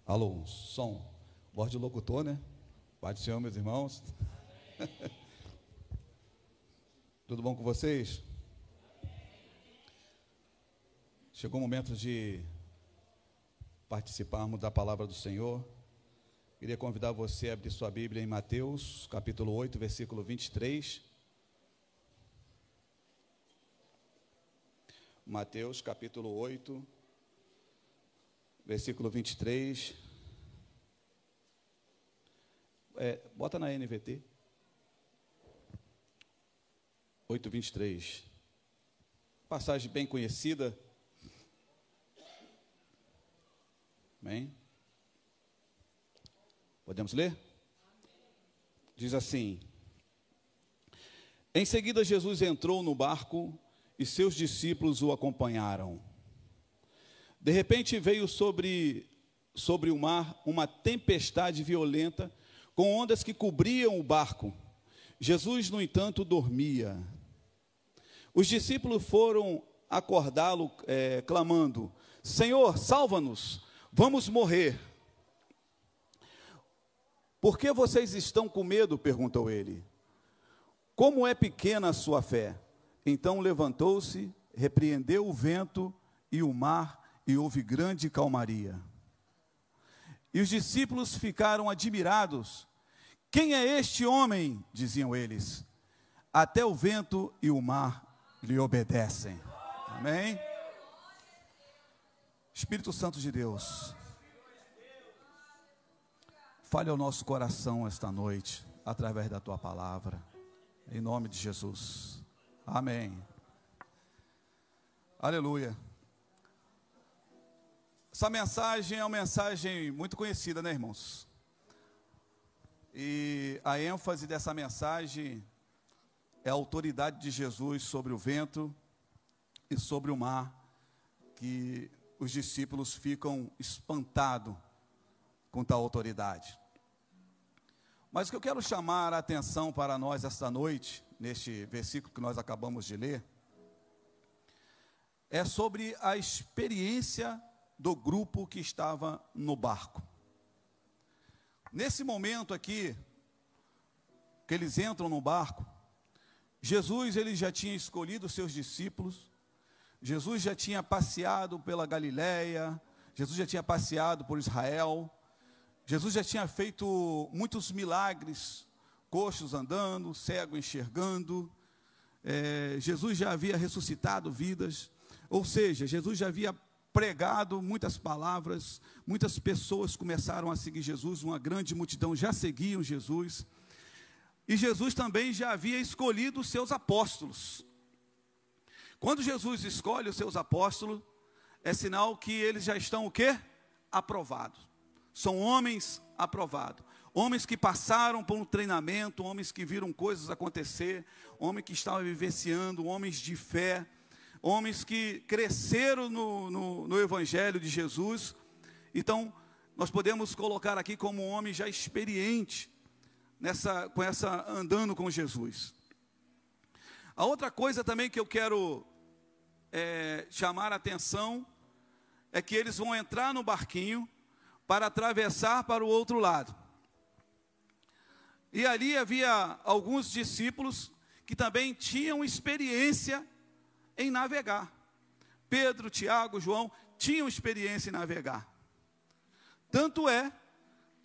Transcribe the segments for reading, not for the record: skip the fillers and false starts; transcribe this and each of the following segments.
Alô, som. Voz de locutor, né? Pai do Senhor, meus irmãos. Tudo bom com vocês? Chegou o momento de participarmos da palavra do Senhor. Queria convidar você a abrir sua Bíblia em Mateus, capítulo 8, versículo 23. Mateus, capítulo 8, versículo 23. Bota na NVT. 8, 23. Passagem bem conhecida. Amém? Podemos ler? Diz assim: Em seguida Jesus entrou no barco e seus discípulos o acompanharam. De repente veio sobre o mar uma tempestade violenta, com ondas que cobriam o barco. Jesus, no entanto, dormia. Os discípulos foram acordá-lo, clamando: Senhor, salva-nos, vamos morrer. Por que vocês estão com medo? Perguntou ele. Como é pequena a sua fé? Então levantou-se, repreendeu o vento e o mar, e houve grande calmaria. E os discípulos ficaram admirados. Quem é este homem? Diziam eles. Até o vento e o mar lhe obedecem. Amém? Espírito Santo de Deus, fale ao nosso coração esta noite, através da tua palavra, em nome de Jesus. Amém. Aleluia. Essa mensagem é uma mensagem muito conhecida, né, irmãos? E a ênfase dessa mensagem é a autoridade de Jesus sobre o vento e sobre o mar, que os discípulos ficam espantados com tal autoridade. Mas o que eu quero chamar a atenção para nós esta noite, neste versículo que nós acabamos de ler, é sobre a experiência do grupo que estava no barco. Nesse momento aqui, que eles entram no barco, Jesus ele já tinha escolhido os seus discípulos, Jesus já tinha passeado pela Galileia, Jesus já tinha passeado por Israel, Jesus já tinha feito muitos milagres, coxos andando, cego enxergando, Jesus já havia ressuscitado vidas, ou seja, Jesus já havia pregado muitas palavras, muitas pessoas começaram a seguir Jesus, uma grande multidão já seguiam Jesus, e Jesus também já havia escolhido os seus apóstolos. Quando Jesus escolhe os seus apóstolos, é sinal que eles já estão o quê? Aprovados. São homens aprovados, homens que passaram por um treinamento, homens que viram coisas acontecer, homens que estavam vivenciando, homens de fé, homens que cresceram no Evangelho de Jesus. Então, nós podemos colocar aqui como um homem já experiente, andando com Jesus. A outra coisa também que eu quero chamar a atenção, é que eles vão entrar no barquinho, para atravessar para o outro lado. E ali havia alguns discípulos, que também tinham experiência em navegar. Pedro, Tiago, João, tinham experiência em navegar. Tanto é,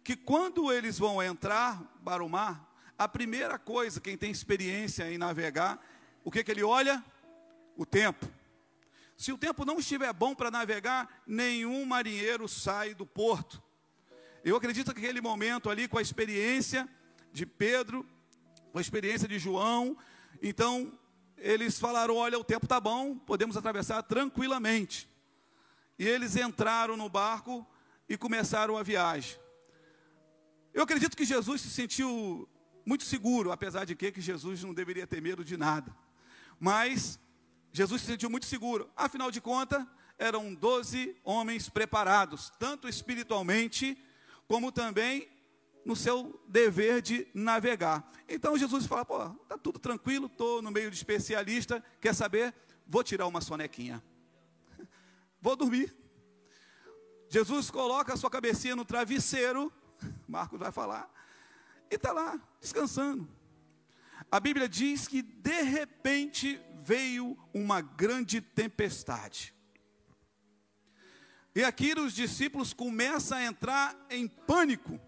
que quando eles vão entrar para o mar, a primeira coisa, quem tem experiência em navegar, o que ele olha? O tempo. Se o tempo não estiver bom para navegar, nenhum marinheiro sai do porto. Eu acredito que aquele momento ali, com a experiência de Pedro, com a experiência de João, então eles falaram: olha, o tempo está bom, podemos atravessar tranquilamente. E eles entraram no barco e começaram a viagem. Eu acredito que Jesus se sentiu muito seguro, apesar de que Jesus não deveria ter medo de nada. Mas Jesus se sentiu muito seguro. Afinal de contas, eram 12 homens preparados, tanto espiritualmente, como também no seu dever de navegar. Então Jesus fala: pô, está tudo tranquilo, estou no meio de especialista, quer saber? Vou tirar uma sonequinha. Vou dormir. Jesus coloca a sua cabecinha no travesseiro, Marcos vai falar, e está lá, descansando. A Bíblia diz que de repente veio uma grande tempestade. E aqui os discípulos começam a entrar em pânico.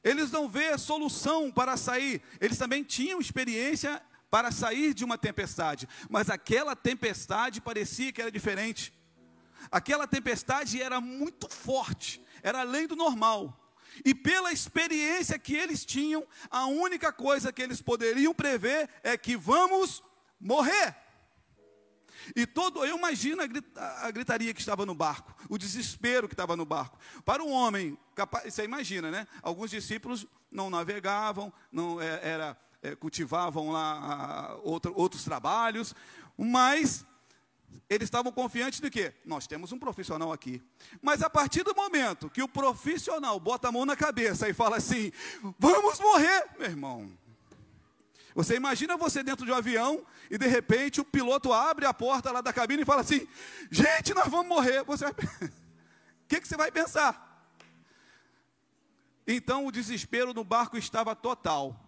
Eles não vêem solução para sair. Eles também tinham experiência para sair de uma tempestade. Mas aquela tempestade parecia que era diferente. Aquela tempestade era muito forte. Era além do normal. E pela experiência que eles tinham, a única coisa que eles poderiam prever é que vamos morrer. E eu imagino a gritaria que estava no barco, o desespero que estava no barco. Para um homem, você imagina, né? Alguns discípulos não navegavam, cultivavam lá outros trabalhos, mas eles estavam confiantes de que nós temos um profissional aqui. Mas a partir do momento que o profissional bota a mão na cabeça e fala assim, vamos morrer, meu irmão. Você imagina você dentro de um avião e de repente o piloto abre a porta lá da cabine e fala assim, gente, nós vamos morrer. O que você vai pensar? Então o desespero no barco estava total.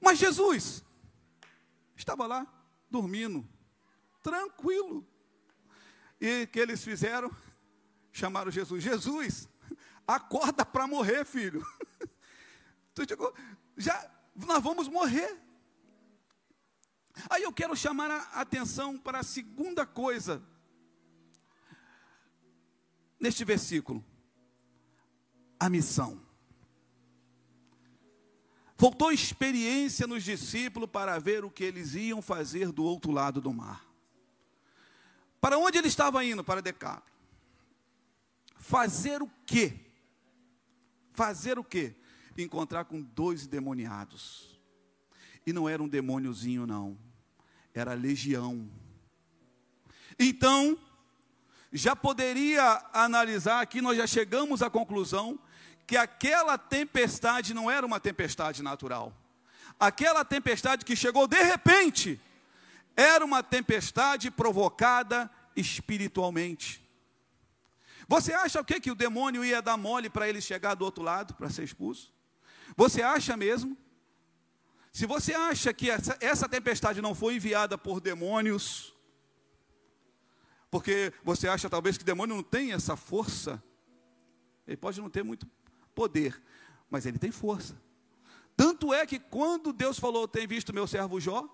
Mas Jesus estava lá dormindo, tranquilo. E o que eles fizeram? Chamaram Jesus. Jesus, acorda para morrer, filho. Nós vamos morrer. Aí eu quero chamar a atenção para a segunda coisa neste versículo. A missão. Faltou experiência nos discípulos para ver o que eles iam fazer do outro lado do mar. Para onde ele estava indo? Para Decápolis. Fazer o quê? Fazer o quê? Encontrar com 2 endemoniados. E não era um demôniozinho não, era legião. Então, já poderia analisar aqui, nós já chegamos à conclusão que aquela tempestade não era uma tempestade natural. Aquela tempestade que chegou de repente, era uma tempestade provocada espiritualmente. Você acha o quê? Que o demônio ia dar mole para ele chegar do outro lado, para ser expulso? Você acha mesmo? Se você acha que essa tempestade não foi enviada por demônios, porque você acha talvez que o demônio não tem essa força, ele pode não ter muito poder, mas ele tem força. Tanto é que quando Deus falou, tem visto meu servo Jó,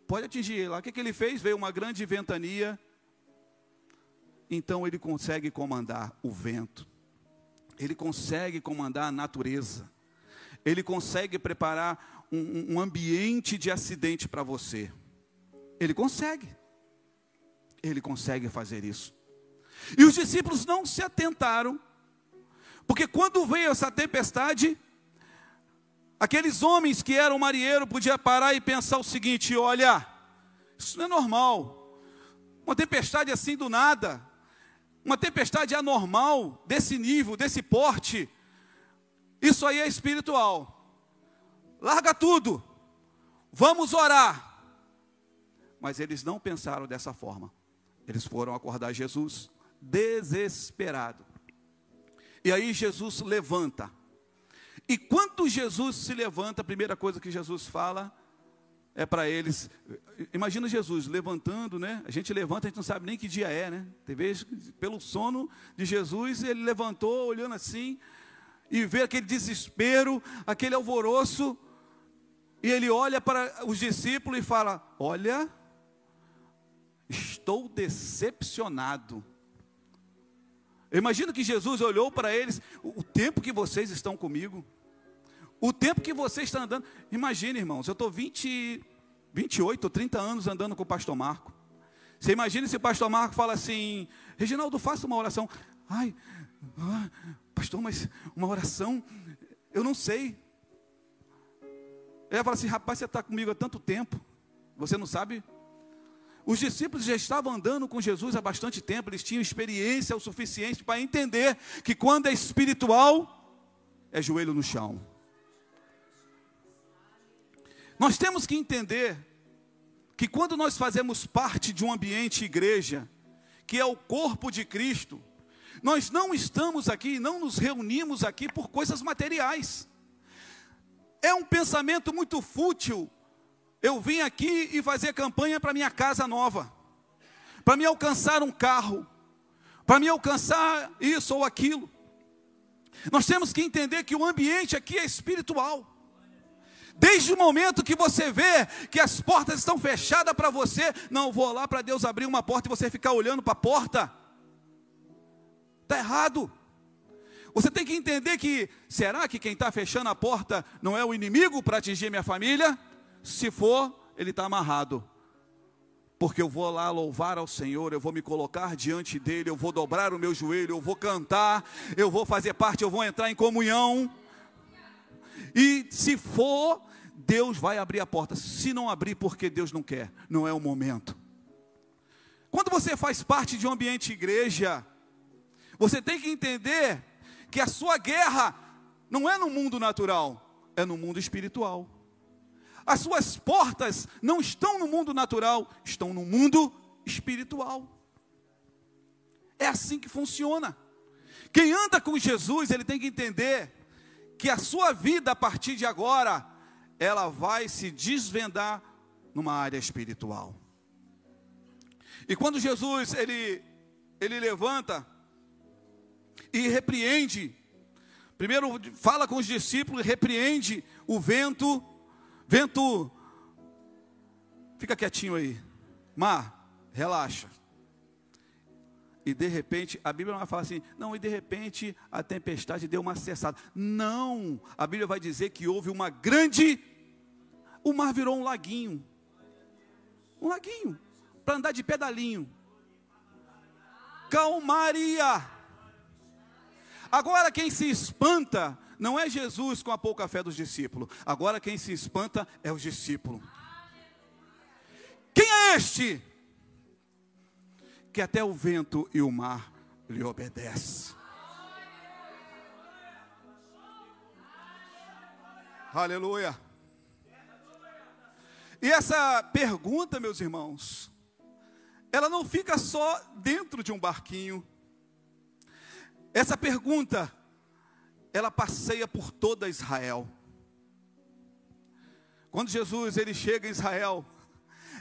pode atingir ele lá. O que ele fez? Veio uma grande ventania, então ele consegue comandar o vento, ele consegue comandar a natureza, ele consegue preparar um ambiente de acidente para você. Ele consegue fazer isso. E os discípulos não se atentaram, porque quando veio essa tempestade, aqueles homens que eram marinheiros podiam parar e pensar o seguinte, olha, isso não é normal, uma tempestade assim do nada, uma tempestade anormal, desse nível, desse porte, isso aí é espiritual, larga tudo, vamos orar. Mas eles não pensaram dessa forma, eles foram acordar Jesus, desesperado. E aí Jesus levanta, e quando Jesus se levanta, a primeira coisa que Jesus fala é para eles, imagina Jesus levantando, né? A gente levanta, a gente não sabe nem que dia é, né? Tem vezes, pelo sono de Jesus, ele levantou, olhando assim, e vê aquele desespero, aquele alvoroço, e ele olha para os discípulos e fala, olha, estou decepcionado. Eu imagino que Jesus olhou para eles, o tempo que vocês estão comigo, o tempo que vocês estão andando, imagine, irmãos, eu estou 28 ou 30 anos andando com o pastor Marco. Você imagina se o pastor Marco fala assim, Reginaldo, faça uma oração. Pastor, mas uma oração, eu não sei. Ele fala assim, rapaz, você está comigo há tanto tempo, você não sabe? Os discípulos já estavam andando com Jesus há bastante tempo, eles tinham experiência o suficiente para entender que quando é espiritual, é joelho no chão. Nós temos que entender que quando nós fazemos parte de um ambiente igreja, que é o corpo de Cristo, nós não estamos aqui, não nos reunimos aqui por coisas materiais. É um pensamento muito fútil eu vim aqui e fazer campanha para minha casa nova, para me alcançar um carro, para me alcançar isso ou aquilo. Nós temos que entender que o ambiente aqui é espiritual. Desde o momento que você vê que as portas estão fechadas para você, não, vou lá para Deus abrir uma porta e você ficar olhando para a porta, está errado. Você tem que entender que, será que quem está fechando a porta não é o inimigo para atingir minha família? Se for, ele está amarrado. Porque eu vou lá louvar ao Senhor, eu vou me colocar diante dEle, eu vou dobrar o meu joelho, eu vou cantar, eu vou fazer parte, eu vou entrar em comunhão. E se for, Deus vai abrir a porta. Se não abrir, porque Deus não quer, não é o momento. Quando você faz parte de um ambiente igreja, você tem que entender que a sua guerra não é no mundo natural, é no mundo espiritual. As suas portas não estão no mundo natural, estão no mundo espiritual. É assim que funciona. Quem anda com Jesus, ele tem que entender que a sua vida, a partir de agora, ela vai se desvendar numa área espiritual. E quando Jesus, ele levanta e repreende, primeiro fala com os discípulos, repreende o vento, fica quietinho aí, mar, relaxa. E de repente, a Bíblia não vai falar assim, não, e de repente a tempestade deu uma cessada. Não, a Bíblia vai dizer que houve uma grande, o mar virou um laguinho, para andar de pedalinho, calmaria. Agora quem se espanta, não é Jesus com a pouca fé dos discípulos, agora quem se espanta é os discípulos. Quem é este? Que até o vento e o mar lhe obedecem. Aleluia. E essa pergunta, meus irmãos, ela não fica só dentro de um barquinho. Essa pergunta, ela passeia por toda Israel. Quando Jesus ele chega em Israel,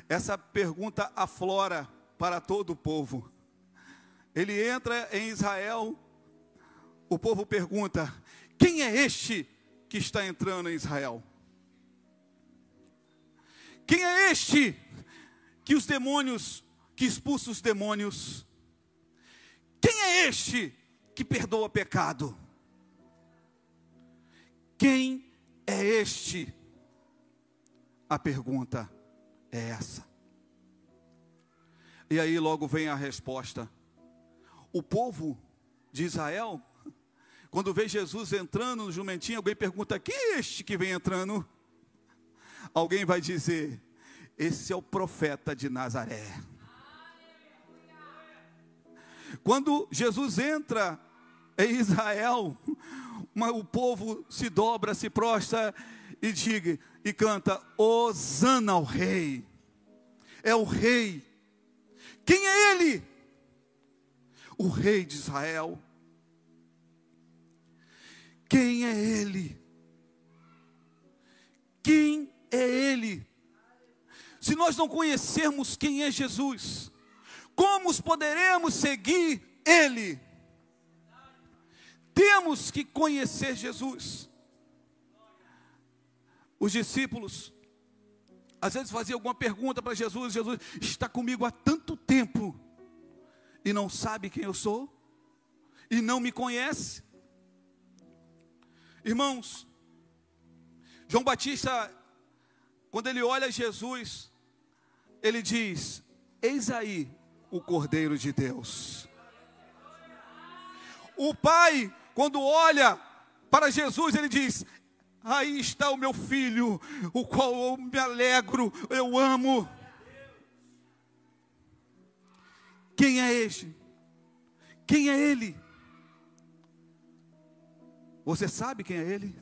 essa pergunta aflora para todo o povo. Ele entra em Israel, o povo pergunta, quem é este que está entrando em Israel? Quem é este que os demônios, que expulsa os demônios? Quem é este que perdoa pecado? Quem é este? A pergunta é essa. E aí logo vem a resposta. O povo de Israel, quando vê Jesus entrando no jumentinho, alguém pergunta, quem é este que vem entrando? Alguém vai dizer, esse é o profeta de Nazaré. Quando Jesus entra em Israel, o povo se dobra, se prostra e canta, Hosana ao rei. É o rei. Quem é ele? O rei de Israel. Quem é ele? Quem é ele? Se nós não conhecermos quem é Jesus, como poderemos seguir ele? Temos que conhecer Jesus. Os discípulos às vezes faziam alguma pergunta para Jesus. Jesus está comigo há tanto tempo e não sabe quem eu sou e não me conhece. Irmãos, João Batista, quando ele olha Jesus, ele diz, eis aí o Cordeiro de Deus. O Pai, quando olha para Jesus, ele diz, aí está o meu filho, o qual eu me alegro, eu amo. Quem é este? Quem é ele? Você sabe quem é ele?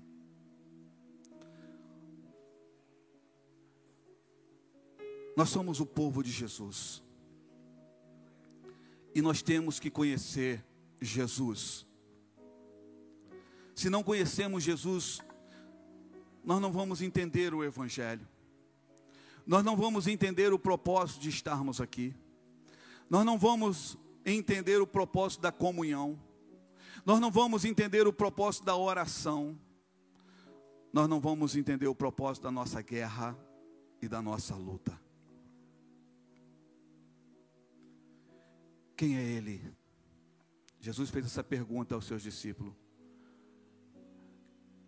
Nós somos o povo de Jesus. E nós temos que conhecer Jesus. Se não conhecemos Jesus, nós não vamos entender o Evangelho. Nós não vamos entender o propósito de estarmos aqui. Nós não vamos entender o propósito da comunhão. Nós não vamos entender o propósito da oração. Nós não vamos entender o propósito da nossa guerra e da nossa luta. Quem é Ele? Jesus fez essa pergunta aos seus discípulos.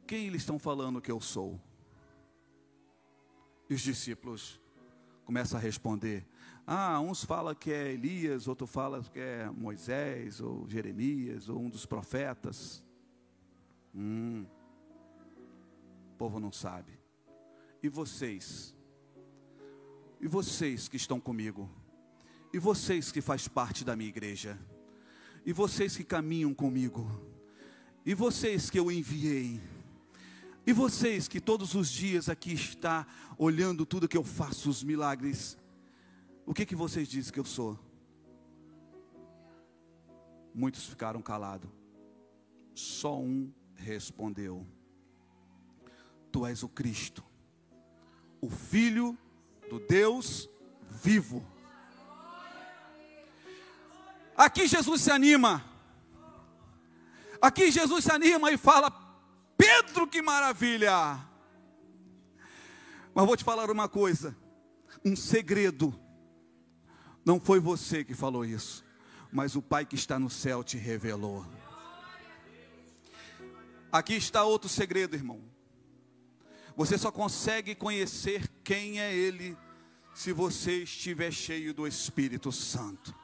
Quem eles estão falando que eu sou? E os discípulos começam a responder. Uns falam que é Elias, outros falam que é Moisés, ou Jeremias, ou um dos profetas. O povo não sabe. E vocês? E vocês que estão comigo? E vocês que fazem parte da minha igreja? E vocês que caminham comigo? E vocês que eu enviei? E vocês que todos os dias aqui está olhando tudo que eu faço, os milagres? O que vocês dizem que eu sou? Muitos ficaram calados. Só um respondeu: Tu és o Cristo, o Filho do Deus vivo. Aqui Jesus se anima. Aqui Jesus se anima e fala: Pedro, que maravilha! Mas vou te falar uma coisa, um segredo. Não foi você que falou isso, mas o Pai que está no céu te revelou. Aqui está outro segredo, irmão. Você só consegue conhecer quem é Ele se você estiver cheio do Espírito Santo.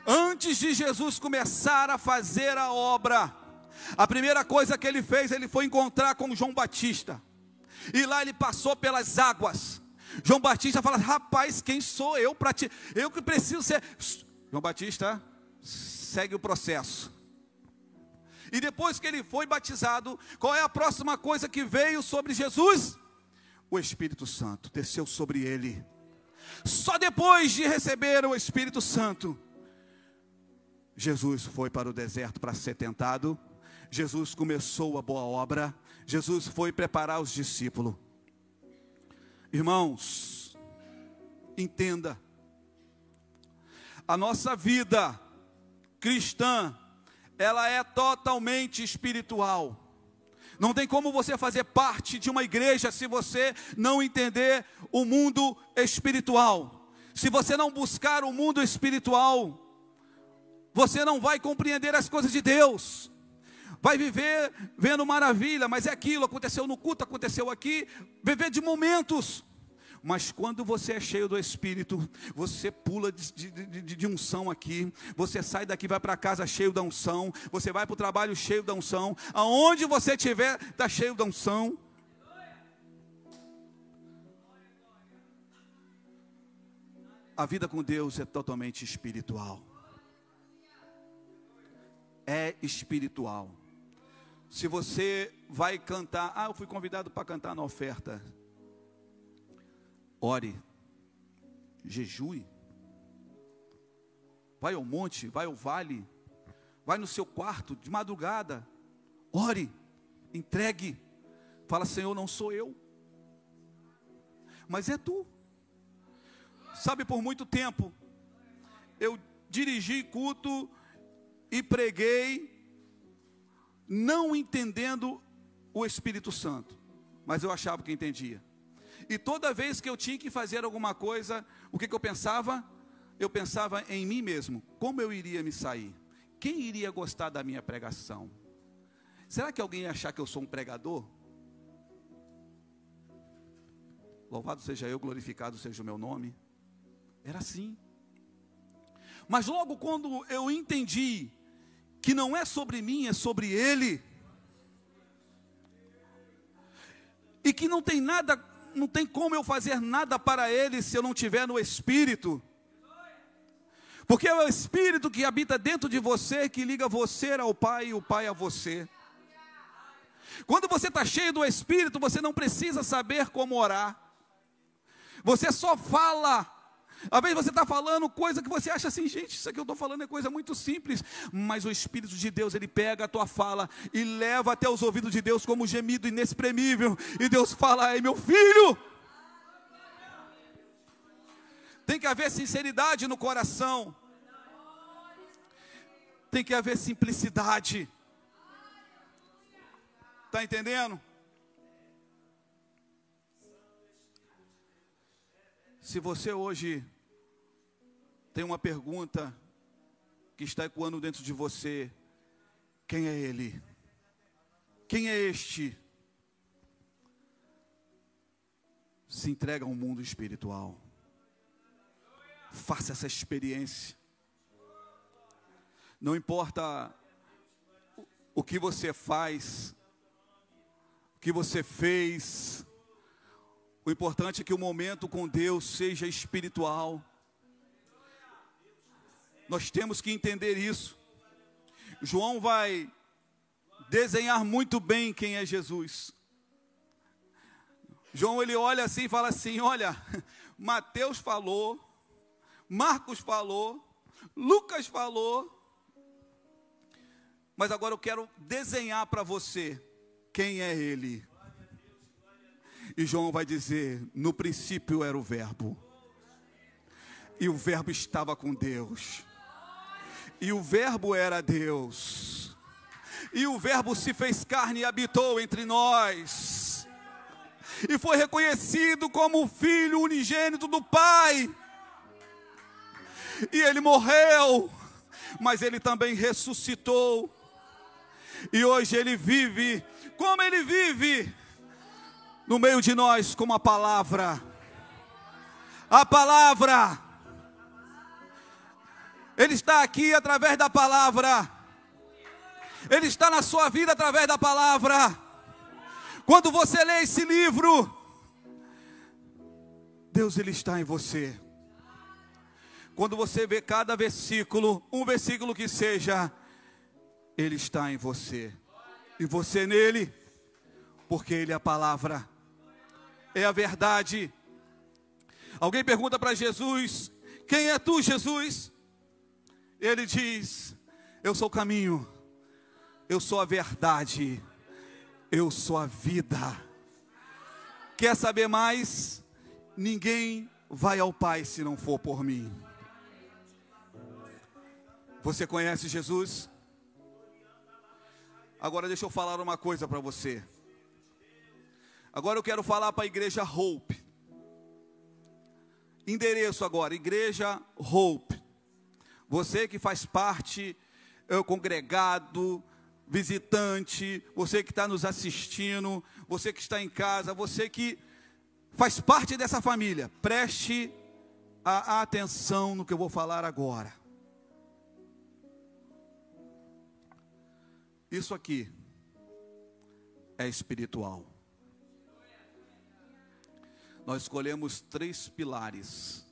Antes de Jesus começar a fazer a obra, a primeira coisa que ele fez, ele foi encontrar com João Batista. E lá ele passou pelas águas. João Batista fala: rapaz, quem sou eu para ti? Eu que preciso ser. João Batista segue o processo. E depois que ele foi batizado, qual é a próxima coisa que veio sobre Jesus? O Espírito Santo desceu sobre ele. Só depois de receber o Espírito Santo, Jesus foi para o deserto para ser tentado. Jesus começou a boa obra. Jesus foi preparar os discípulos. Irmãos, entenda, a nossa vida cristã, ela é totalmente espiritual. Não tem como você fazer parte de uma igreja se você não entender o mundo espiritual. Se você não buscar o mundo espiritual, você não vai compreender as coisas de Deus. Vai viver vendo maravilha, mas é aquilo, aconteceu no culto, aconteceu aqui, viver de momentos. Mas quando você é cheio do Espírito, você pula de unção aqui, você sai daqui, vai para casa cheio da unção, você vai para o trabalho cheio da unção, aonde você estiver, está cheio da unção. A vida com Deus é totalmente espiritual. É espiritual. Se você vai cantar, eu fui convidado para cantar na oferta. Ore, jejue, vai ao monte, vai ao vale, vai no seu quarto de madrugada, ore, entregue, fala: Senhor, não sou eu, mas é tu. Sabe, por muito tempo eu dirigi culto e preguei não entendendo o Espírito Santo, mas eu achava que entendia. E toda vez que eu tinha que fazer alguma coisa, o que eu pensava? Eu pensava em mim mesmo, como eu iria me sair? Quem iria gostar da minha pregação? Será que alguém ia achar que eu sou um pregador? Louvado seja eu, glorificado seja o meu nome. Era assim. Mas logo quando eu entendi que não é sobre mim, é sobre Ele, e que não tem nada, não tem como eu fazer nada para Ele se eu não tiver no Espírito, porque é o Espírito que habita dentro de você, que liga você ao Pai e o Pai a você. Quando você está cheio do Espírito, você não precisa saber como orar, você só fala, Às vezes você está falando coisa que você acha assim, gente, isso aqui eu estou falando é coisa muito simples. Mas o Espírito de Deus, ele pega a tua fala e leva até os ouvidos de Deus como um gemido inexprimível. E Deus fala, ai meu filho. Tem que haver sinceridade no coração. Tem que haver simplicidade. Está entendendo? Se você hoje tem uma pergunta que está ecoando dentro de você, quem é Ele? Quem é este? Se entrega ao mundo espiritual. Faça essa experiência. Não importa o que você faz, o que você fez. O importante é que o momento com Deus seja espiritual. Nós temos que entender isso. João vai desenhar muito bem quem é Jesus. João, ele olha assim e fala assim, olha, Mateus falou, Marcos falou, Lucas falou, mas agora eu quero desenhar para você quem é Ele. E João vai dizer, no princípio era o verbo, e o verbo estava com Deus, e o verbo era Deus, e o verbo se fez carne e habitou entre nós, e foi reconhecido como o Filho unigênito do Pai, e Ele morreu, mas Ele também ressuscitou, e hoje Ele vive, como Ele vive? No meio de nós, como a palavra, Ele está aqui através da palavra, Ele está na sua vida através da palavra. Quando você lê esse livro, Deus, Ele está em você. Quando você vê cada versículo, um versículo que seja, Ele está em você, e você nele, porque Ele é a palavra, é a verdade. Alguém pergunta para Jesus, quem é tu, Jesus? Ele diz, eu sou o caminho, eu sou a verdade, eu sou a vida. Quer saber mais? Ninguém vai ao Pai se não for por mim. Você conhece Jesus? Agora deixa eu falar uma coisa para você. Agora eu quero falar para a igreja Hope. Endereço agora, igreja Hope. Você que faz parte, congregado, visitante, você que está nos assistindo, você que está em casa, você que faz parte dessa família, preste a atenção no que eu vou falar agora. Isso aqui é espiritual. Nós escolhemos 3 pilares.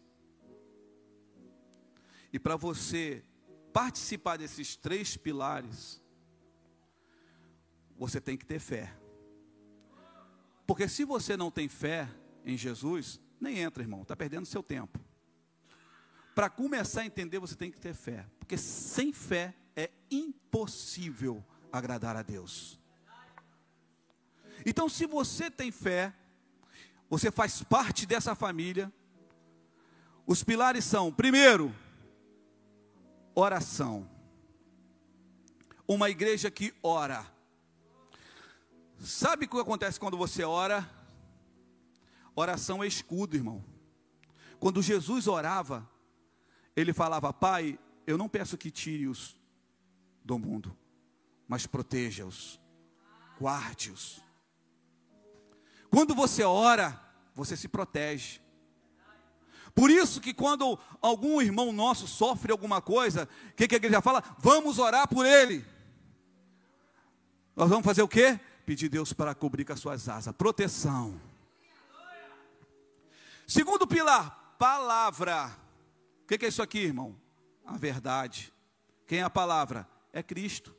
E para você participar desses 3 pilares, você tem que ter fé. Porque se você não tem fé em Jesus, nem entra, irmão, está perdendo seu tempo. Para começar a entender, você tem que ter fé. Porque sem fé é impossível agradar a Deus. Então, se você tem fé, você faz parte dessa família. Os pilares são, primeiro, oração. Uma igreja que ora. Sabe o que acontece quando você ora? Oração é escudo, irmão. Quando Jesus orava, ele falava, Pai, eu não peço que tire-os do mundo, mas proteja-os, guarde-os. Quando você ora, você se protege. Por isso que quando algum irmão nosso sofre alguma coisa, o que a igreja fala? Vamos orar por ele. Nós vamos fazer o quê? Pedir a Deus para cobrir com as suas asas, proteção. Segundo pilar, palavra. O que é isso aqui, irmão? A verdade. Quem é a palavra? É Cristo.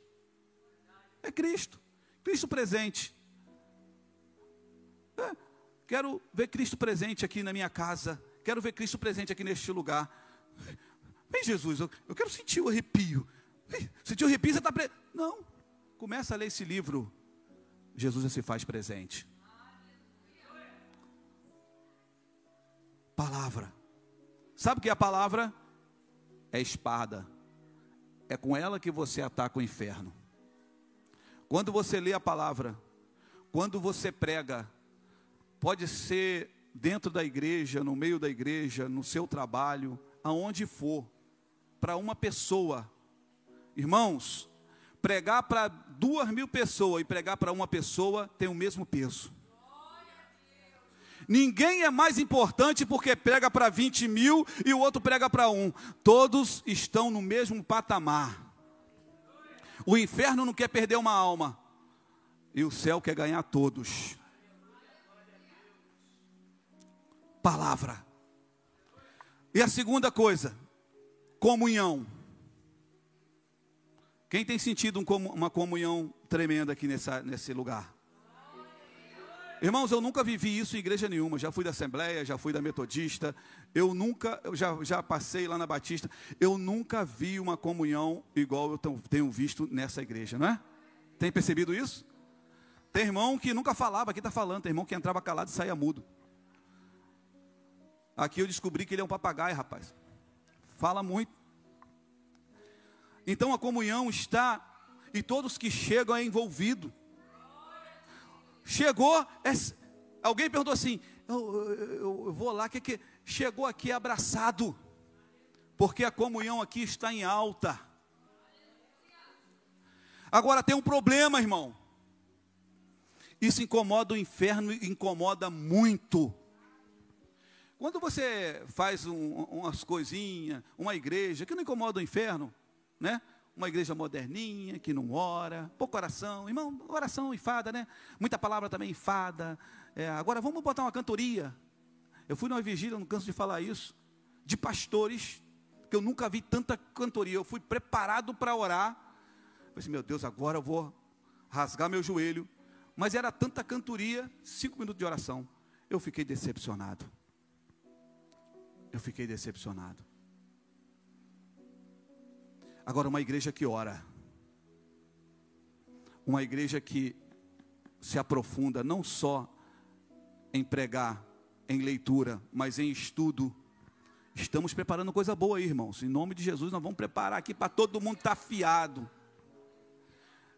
É Cristo. Cristo presente. Quero ver Cristo presente aqui na minha casa. Quero ver Cristo presente aqui neste lugar. Vem, Jesus, eu quero sentir o arrepio. Sentir o arrepio, você está preso. Não, começa a ler esse livro. Jesus já se faz presente. Palavra. Sabe o que é a palavra? É espada. É com ela que você ataca o inferno. Quando você lê a palavra, quando você prega, pode ser dentro da igreja, no meio da igreja, no seu trabalho, aonde for, para uma pessoa. Irmãos, pregar para 2.000 pessoas e pregar para uma pessoa tem o mesmo peso. Ninguém é mais importante porque prega para 20.000 e o outro prega para 1. Todos estão no mesmo patamar. O inferno não quer perder uma alma e o céu quer ganhar todos. Palavra. E a segunda coisa, comunhão. Quem tem sentido uma comunhão tremenda aqui nesse lugar? Irmãos, eu nunca vivi isso em igreja nenhuma. Já fui da Assembleia, já fui da Metodista. Eu já passei lá na Batista. Eu nunca vi uma comunhão igual eu tenho visto nessa igreja, não é? Tem percebido isso? Tem irmão que nunca falava, aqui está falando. Tem irmão que entrava calado e saía mudo. Aqui eu descobri que ele é um papagaio, rapaz. Fala muito. Então a comunhão está, e todos que chegam é envolvido. Chegou, alguém perguntou assim, eu vou lá, que chegou aqui abraçado, porque a comunhão aqui está em alta. Agora tem um problema, irmão. Isso incomoda o inferno, incomoda muito. Quando você faz umas coisinhas, uma igreja que não incomoda o inferno, né? Uma igreja moderninha, que não ora, pouco oração, irmão, oração enfada, né? Muita palavra também enfada. Agora vamos botar uma cantoria. Eu fui numa vigília, não canso de falar isso, de pastores, que eu nunca vi tanta cantoria. Eu fui preparado para orar. Eu pensei, meu Deus, agora eu vou rasgar meu joelho. Mas era tanta cantoria, 5 minutos de oração. Eu fiquei decepcionado. Agora, uma igreja que ora, uma igreja que se aprofunda não só em pregar, em leitura, mas em estudo. Estamos preparando coisa boa aí, irmãos. Em nome de Jesus, nós vamos preparar aqui para todo mundo estar afiado.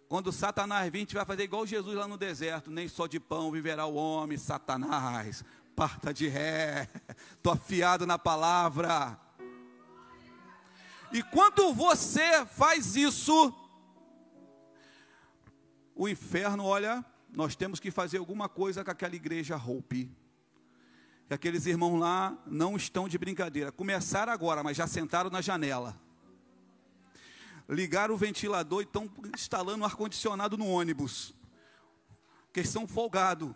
Quando Satanás vir, a gente vai fazer igual Jesus lá no deserto. Nem só de pão viverá o homem. Satanás, parta de ré. Estou afiado na palavra. E quando você faz isso, o inferno, olha, nós temos que fazer alguma coisa com aquela igreja Hope. Que aqueles irmãos lá não estão de brincadeira. Começaram agora, mas já sentaram na janela. Ligaram o ventilador e estão instalando um ar-condicionado no ônibus. Porque eles são folgados.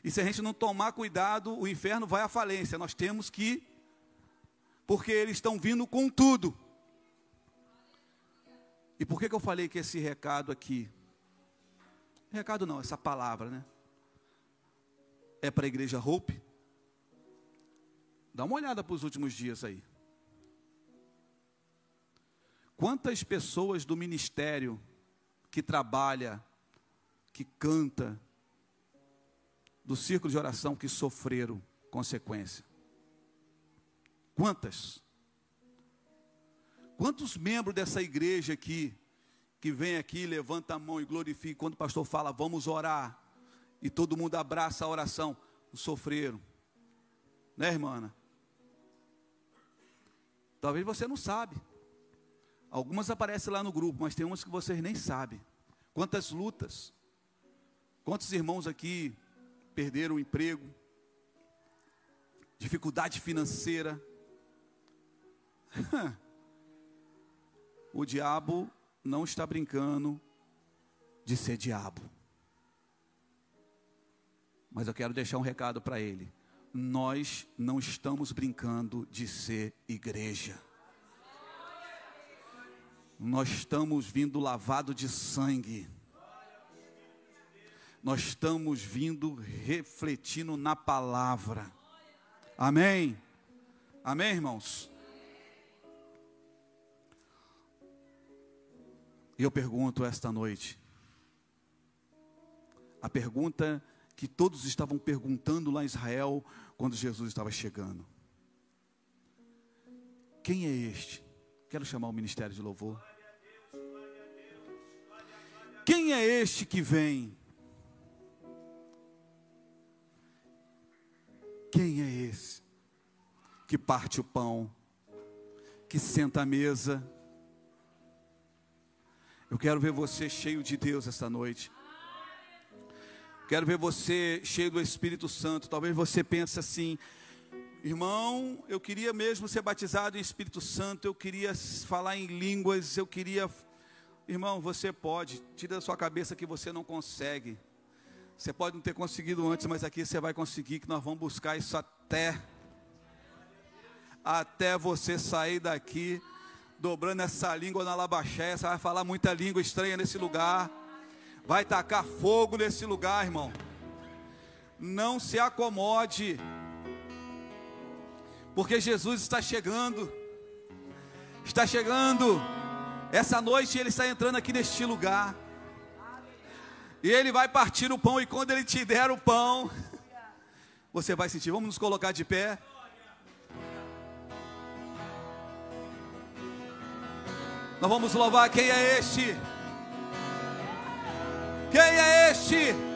E se a gente não tomar cuidado, o inferno vai à falência. Nós temos que, porque eles estão vindo com tudo. E por que eu falei que esse recado aqui, recado não, essa palavra, né? É para a igreja Hope? Dá uma olhada para os últimos dias aí. Quantas pessoas do ministério que trabalha, que canta, do círculo de oração que sofreram consequência? Quantas? Quantos membros dessa igreja aqui, que vem aqui, levanta a mão e glorifica, quando o pastor fala, vamos orar, e todo mundo abraça a oração, sofreram? Né, irmã? Talvez você não sabe. Algumas aparecem lá no grupo, mas tem umas que vocês nem sabem. Quantas lutas. Quantos irmãos aqui perderam o emprego. Dificuldade financeira. O diabo não está brincando de ser diabo. Mas eu quero deixar um recado para ele. Nós não estamos brincando de ser igreja. Nós estamos vindo lavado de sangue. Nós estamos vindo refletindo na palavra. Amém? Amém, irmãos? E eu pergunto esta noite, a pergunta que todos estavam perguntando lá em Israel, quando Jesus estava chegando: quem é este? Quero chamar o ministério de louvor. Quem é este que vem? Quem é esse que parte o pão, que senta à mesa? Eu quero ver você cheio de Deus esta noite. Quero ver você cheio do Espírito Santo. Talvez você pense assim: irmão, eu queria mesmo ser batizado em Espírito Santo, eu queria falar em línguas, eu queria... Irmão, você pode, tira da sua cabeça que você não consegue. Você pode não ter conseguido antes, mas aqui você vai conseguir, que nós vamos buscar isso até você sair daqui, dobrando essa língua na labaxéia. Você vai falar muita língua estranha nesse lugar, vai tacar fogo nesse lugar, irmão. Não se acomode, porque Jesus está chegando. Essa noite Ele está entrando aqui neste lugar, e Ele vai partir o pão, e quando Ele te der o pão, você vai sentir. Vamos nos colocar de pé. Nós vamos louvar. Quem é este? Quem é este?